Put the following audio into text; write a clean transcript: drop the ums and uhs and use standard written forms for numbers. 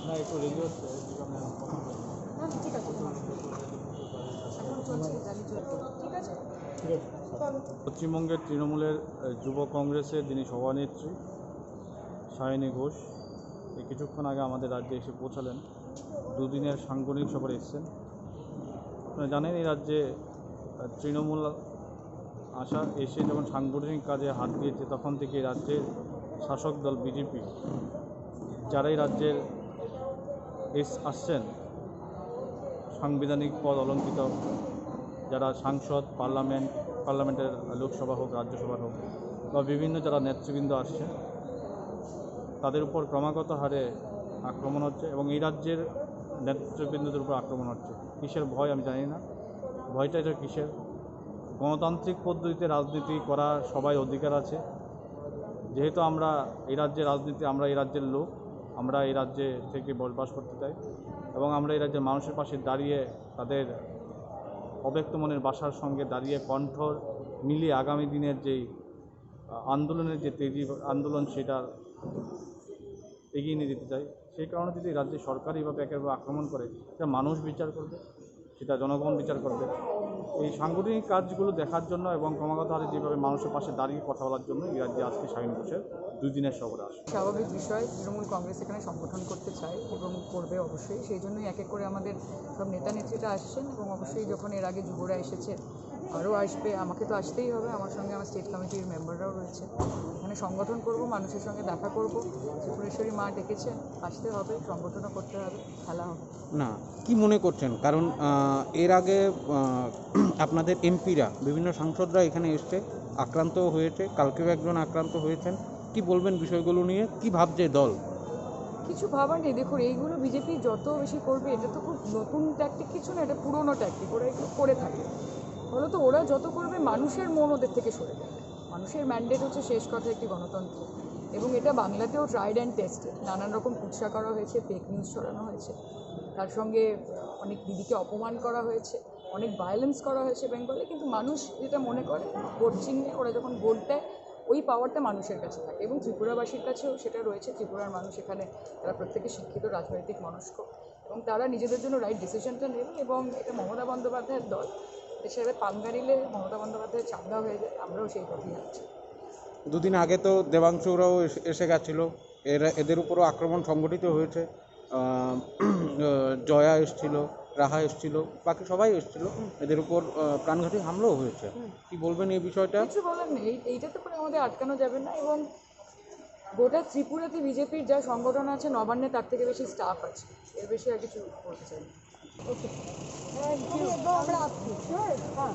না একটু রেডি হচ্ছে ঠিক আছে এখন চলছে র্যালি চলছে ঠিক আছে পশ্চিমবঙ্গের তৃণমূলের যুব কংগ্রেসের যিনি সভানেত্রী সায়নী ঘোষ এই কিছুক্ষণ আগে আমাদের রাজ্যে এসে পৌঁছালেন। দুদিনের সাংগঠনিক সফরে এসেছেন। আপনারা জানেন এই রাজ্যে তৃণমূল এসে যখন সাংগঠনিক কাজে হাত দিয়েছে তখন থেকে রাজ্যের শাসক দল বিজেপি যারা এই রাজ্যের আসছেন সাংবিধানিক পদ অলঙ্কিত, যারা সাংসদ, পার্লামেন্টের লোকসভা হোক, রাজ্যসভা হোক বা বিভিন্ন যারা নেতৃবৃন্দ আসছেন তাদের উপর ক্রমাগত হারে আক্রমণ হচ্ছে এবং এই রাজ্যের নেতৃবৃন্দদের উপর আক্রমণ হচ্ছে। কিসের ভয় আমি জানি না, ভয়টা এটা কিসের? গণতান্ত্রিক পদ্ধতিতে রাজনীতি করা সবাই অধিকার আছে। যেহেতু আমরা এই রাজ্যের রাজনীতি, আমরা এই রাজ্যের লোক, আমরা এই রাজ্যে থেকে বসবাস করতে চাই এবং আমরা এই রাজ্যের মানুষের পাশে দাঁড়িয়ে তাদের অব্যক্ত মনের বাসার সঙ্গে দাঁড়িয়ে কণ্ঠ মিলিয়ে আগামী দিনের যেই আন্দোলনের যে তেজি আন্দোলন সেটা এগিয়ে নিয়ে যেতে চাই। সেই কারণে যদি রাজ্যের সরকার এইভাবে একেবারে আক্রমণ করে সেটা মানুষ বিচার করবে, সেটা জনগণ বিচার করবে। এই সাংগঠনিক কাজগুলো দেখার জন্য এবং ক্রমাগত হারে যেভাবে মানুষের পাশে দাঁড়িয়ে কথা বলার জন্য এই রাজ্যে আজকে সায়নী ঘোষের 2 দিনের সফরে আসে। স্বাভাবিক বিষয়, তৃণমূল কংগ্রেস এখানে সংগঠন করতে চায় এবং করবে অবশ্যই। সেই জন্যই এক এক করে আমাদের সব নেতা নেত্রীরা আসছেন এবং অবশ্যই যখন এর আগে যুবরা এসেছে আরও আসবে, আমাকে তো আসতেই হবে। আমার সঙ্গে আমার স্টেট কমিটির মেম্বাররাও রয়েছে। এখানে সংগঠন করব, মানুষের সঙ্গে দেখা করব। ত্রিপুরেশ্বরী মা ডেকেছেন, আসতে হবে, সংগঠনও করতে হবে, খেলা হবে। না কি মনে করছেন? কারণ এর আগে আপনাদের এমপিরা, বিভিন্ন সাংসদরা এখানে এসছে, আক্রান্ত হয়েছে, কালকেও একজন আক্রান্ত হয়েছেন। কি বলবেন বিষয়গুলো নিয়ে? কি ভাবছে দল? কিছু ভাবার নেই। দেখুন, এইগুলো বিজেপি যত বেশি করবে, এটা তো খুব নতুন ট্যাকটিক কিছু না, এটা পুরনো ট্যাকটিক, ওরা এগুলো করে থাকে। ফলত ওরা যত করবে মানুষের মন ওদের থেকে সরে যাবে। মানুষের ম্যান্ডেট হচ্ছে শেষ কথা একটি গণতন্ত্র, এবং এটা বাংলাতেও ট্রাইড অ্যান্ড টেস্টেড। নানান রকম কুৎসা করা হয়েছে, ফেক নিউজ ছড়ানো হয়েছে, তার সঙ্গে অনেক দিদিকে অপমান করা হয়েছে, অনেক ভায়োলেন্স করা হয়েছে বেঙ্গলে। কিন্তু মানুষ যেটা মনে করে, ভোট চিহ্নে ওরা যখন ভোট দেয় ওই পাওয়ারটা মানুষের কাছে থাকে এবং ত্রিপুরাবাসীর কাছেও সেটা রয়েছে। ত্রিপুরার মানুষ এখানে তারা প্রত্যেকে শিক্ষিত, রাজনৈতিক মনস্ক, এবং তারা নিজেদের জন্য রাইট ডিসিশনটা নেবে। এবং এটা মমতা বন্দ্যোপাধ্যায়ের দল, হিসেবে পাঙ্গা নিলে মমতা বন্দ্যোপাধ্যায়ের চাঙ্গা হয়ে যায়। আমরাও সেই পথেই যাচ্ছি। দুদিন আগে তো দেবাংশুরাও এসে গেছিল, এদের উপরও আক্রমণ সংগঠিত হয়েছে। জয়া এসছিল, রাহা এসছিল, বাকি সবাই এসছিল, এদের উপর প্রাণঘাতী হামলাও হয়েছে। কি বলবেন এই বিষয়টা? কিছু বলার নেই, এইটাতে করে আমাদের আটকানো যাবে না। এবং গোটা ত্রিপুরাতে বিজেপির যা সংগঠন আছে, নবান্নে তার থেকে বেশি স্টাফ আছে, এর বেশি আর কিছু বলতে চাই না। ওকে, আমরা আসছি। হ্যাঁ,